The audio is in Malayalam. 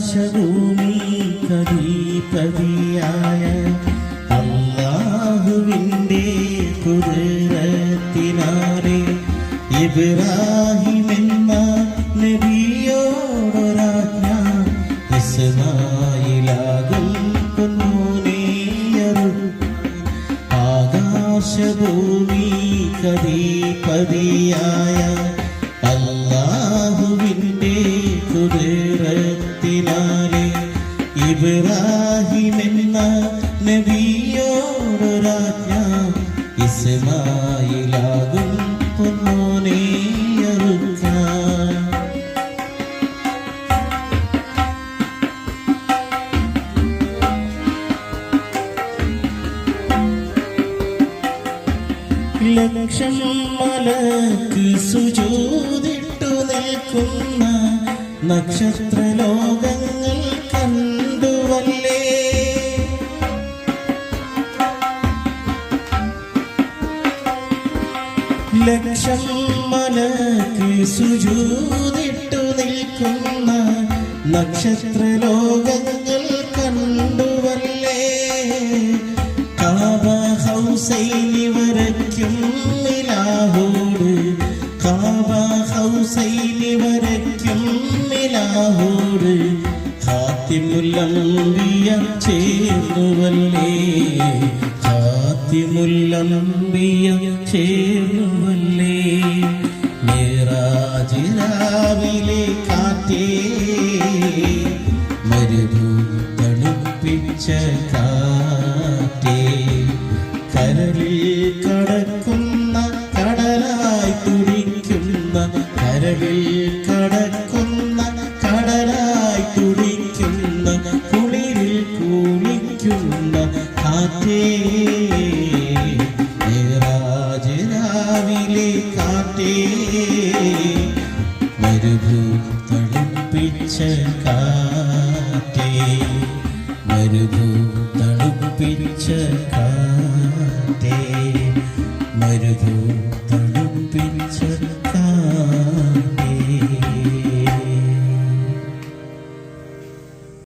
ആകാശഭൂമി കദീപതിയായ അല്ലാഹുവിൻ്റെ കുദറത്തിനാലെ ഇബ്രാഹിം എന്ന നബിയോടൊരാജ്ഞ ഇസ്മായിലാകും ആകാശഭൂമി കദീപതിയായ അല്ലാഹുവിൻ്റെ കുദറത്തിനാലെ ഇബ്രാഹിം എന്ന നബിയോടൊരാജ്ഞ ഇസ്മായിലാകും പൊന്നോനെ അറുക്കാൻ. ലക്ഷം മലക്ക് സുജൂദിട്ടു നിൽക്കുന്ന നക്ഷത്രലോകങ്ങൾ കണ്ടുവല്ലേ. ലക്ഷം മലക്ക് സുജൂദിട്ടു നിൽക്കുന്ന നക്ഷത്രലോകങ്ങൾ കണ്ടുവല്ലേ. കാബ ഹൗസൈനി വരയ്ക്കും ഇലാഹോട്, കാബ ഹൗസൈനി വരയ്ക്കും ഇലാഹോട് ഖാതിമുൽ അംബിയ ചേർന്നുവല്ലേ, ഖാതിമുൽ അംബിയ ചേർന്നുവല്ലേ. മിറാജ് രാവിലെ കാറ്റേ മരുഭൂ തണുപ്പിച്ച കാറ്റേ, കരളിൽ കടക്കുന്ന കടലായി തുടിക്കുന്ന, കരളിൽ കടക്കുന്ന കടലായി തുടിക്കുന്ന, കുളിരിൽ കുളിക്കുന്ന കാറ്റേ, മിറാജ് രാവിലെ കാറ്റേ മരുഭൂ തണുപ്പിച്ച കാറ്റേ, മരുഭൂ തണുപ്പിച്ച കാറ്റേ, മരുഭൂ തണുപ്പിച്ച